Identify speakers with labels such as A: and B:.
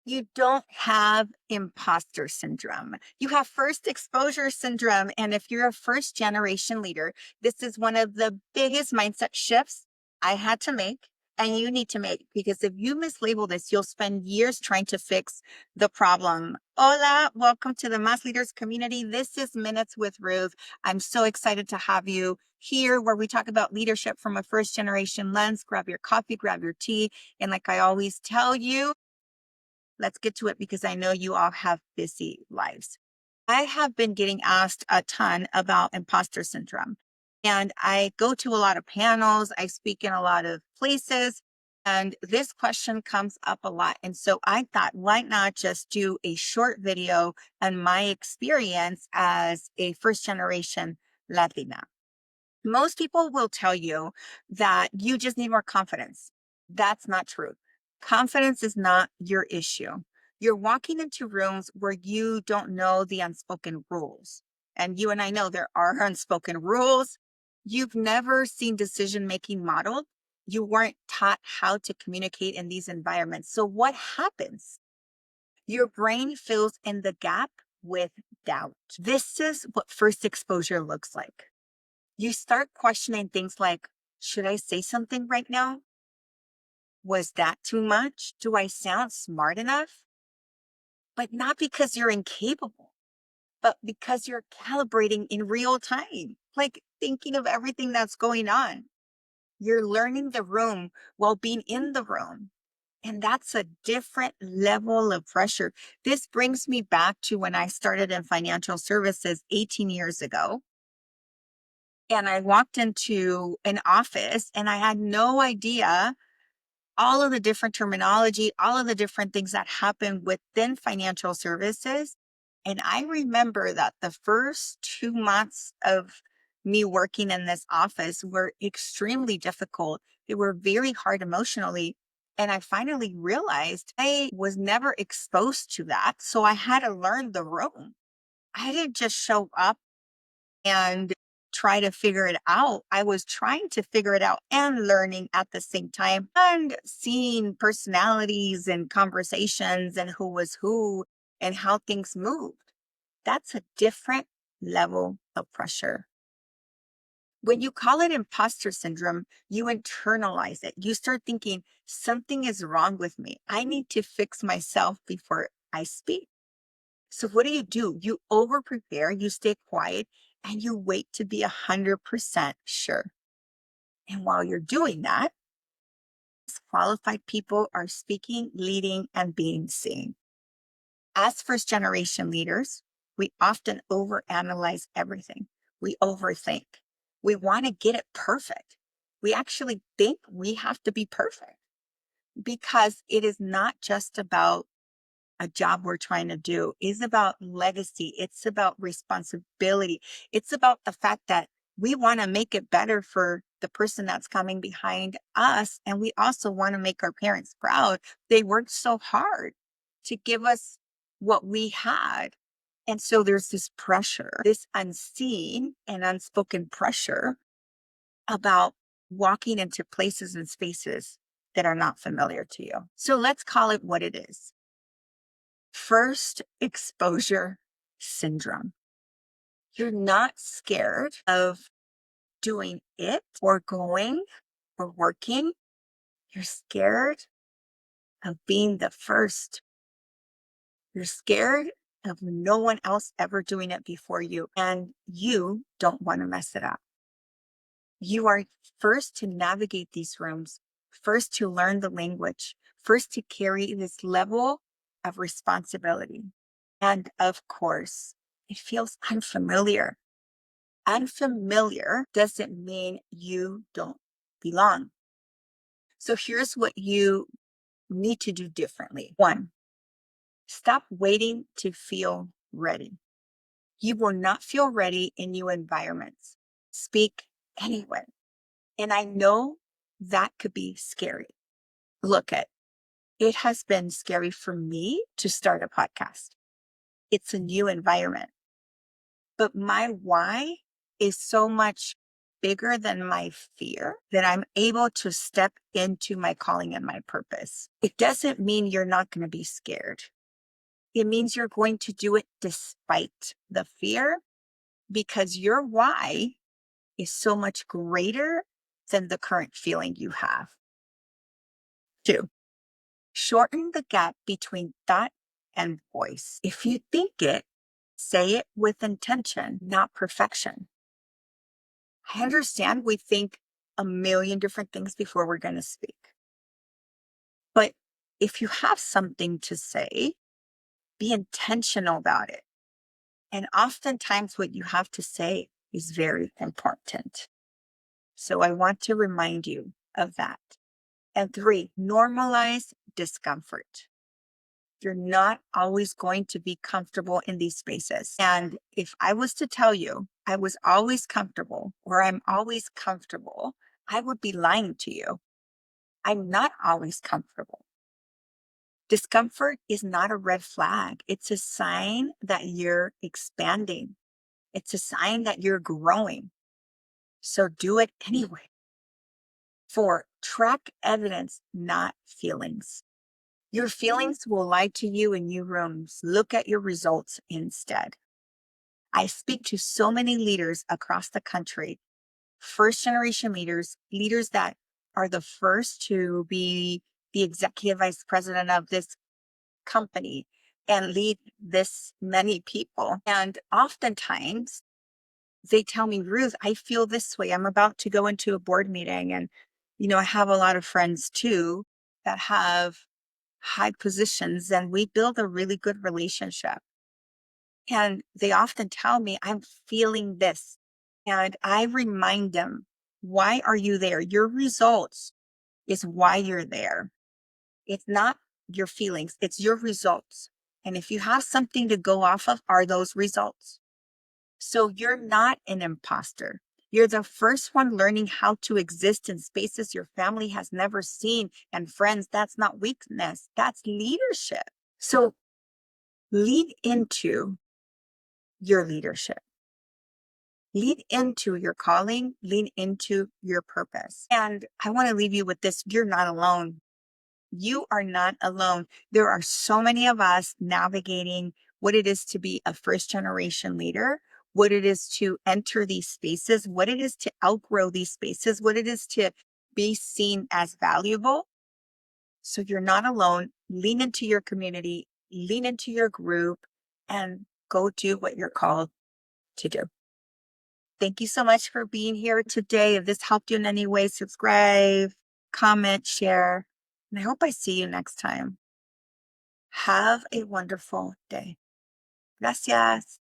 A: You don't have imposter syndrome. You have first exposure syndrome. And if you're a first generation leader, this is one of the biggest mindset shifts I had to make and you need to make, because if you mislabel this, you'll spend years trying to fix the problem. Hola, welcome to the Mass Leaders community. This is Minutes with Ruth. I'm so excited to have you here where we talk about leadership from a first generation lens. Grab your coffee, grab your tea. And like I always tell you, let's get to it because I know you all have busy lives. I have been getting asked a ton about imposter syndrome, and I go to a lot of panels, I speak in a lot of places, and this question comes up a lot. And so I thought, why not just do a short video on my experience as a first generation Latina? Most people will tell you that you just need more confidence. That's not true. Confidence is not your issue. You're walking into rooms where you don't know the unspoken rules. And you and I know there are unspoken rules. You've never seen decision making modeled. You weren't taught how to communicate in these environments. So, what happens? Your brain fills in the gap with doubt. This is what first exposure looks like. You start questioning things like, should I say something right now? Was that too much? Do I sound smart enough? But not because you're incapable, but because you're calibrating in real time, like thinking of everything that's going on. You're learning the room while being in the room. And that's a different level of pressure. This brings me back to when I started in financial services 18 years ago. And I walked into an office and I had no idea all of the different terminology, all of the different things that happen within financial services. And I remember that the first 2 months of me working in this office were extremely difficult. They were very hard emotionally. And I finally realized I was never exposed to that. So I had to learn the room. I didn't just show up and try to figure it out. I was trying to figure it out and learning at the same time and seeing personalities and conversations and who was who and how things moved. That's a different level of pressure. When you call it imposter syndrome, you internalize it. You start thinking, something is wrong with me. I need to fix myself before I speak. So what do? You over prepare, you stay quiet, and you wait to be 100% sure. And while you're doing that, qualified people are speaking, leading, and being seen. As first generation leaders, we often overanalyze everything. We overthink. We want to get it perfect. We actually think we have to be perfect because it is not just about a job we're trying to do, is about legacy. It's about responsibility. It's about the fact that we want to make it better for the person that's coming behind us. And we also want to make our parents proud. They worked so hard to give us what we had. And so there's this pressure, this unseen and unspoken pressure about walking into places and spaces that are not familiar to you. So let's call it what it is: first exposure syndrome. You're not scared of doing it or going or working. You're scared of being the first. You're scared of no one else ever doing it before you, and you don't want to mess it up. You are first to navigate these rooms, first to learn the language, first to carry this level of responsibility. And of course, it feels unfamiliar. Unfamiliar doesn't mean you don't belong. So here's what you need to do differently. One, stop waiting to feel ready. You will not feel ready in new environments. Speak anyway. And I know that could be scary. Look at it has been scary for me to start a podcast. It's a new environment. But my why is so much bigger than my fear, then I'm able to step into my calling and my purpose. It doesn't mean you're not going to be scared. It means you're going to do it despite the fear because your why is so much greater than the current feeling you have. 2, shorten the gap between thought and voice. If you think it, say it with intention, not perfection. I understand we think a million different things before we're going to speak. But if you have something to say, be intentional about it. And oftentimes, what you have to say is very important. So I want to remind you of that. And 3, normalize discomfort. You're not always going to be comfortable in these spaces. And if I was to tell you I was always comfortable or I'm always comfortable, I would be lying to you. I'm not always comfortable. Discomfort is not a red flag. It's a sign that you're expanding. It's a sign that you're growing. So do it anyway. 4, track evidence, not feelings. Your feelings will lie to you in new rooms. Look at your results instead. I speak to so many leaders across the country, first generation leaders, leaders that are the first to be the executive vice president of this company and lead this many people. And oftentimes they tell me, Ruth, I feel this way. I'm about to go into a board meeting. And, I have a lot of friends too that have high positions and we build a really good relationship. And they often tell me, I'm feeling this. And I remind them, why are you there? Your results is why you're there. It's not your feelings, it's your results. And if you have something to go off of, are those results. So you're not an imposter. You're the first one learning how to exist in spaces your family has never seen. And friends, that's not weakness, that's leadership. So lean into your leadership. Lean into your calling, lean into your purpose. And I want to leave you with this. You're not alone. You are not alone. There are so many of us navigating what it is to be a first generation leader, what it is to enter these spaces, what it is to outgrow these spaces, what it is to be seen as valuable. So you're not alone. Lean into your community, lean into your group, and go do what you're called to do. Thank you so much for being here today. If this helped you in any way, subscribe, comment, share, and I hope I see you next time. Have a wonderful day. Gracias.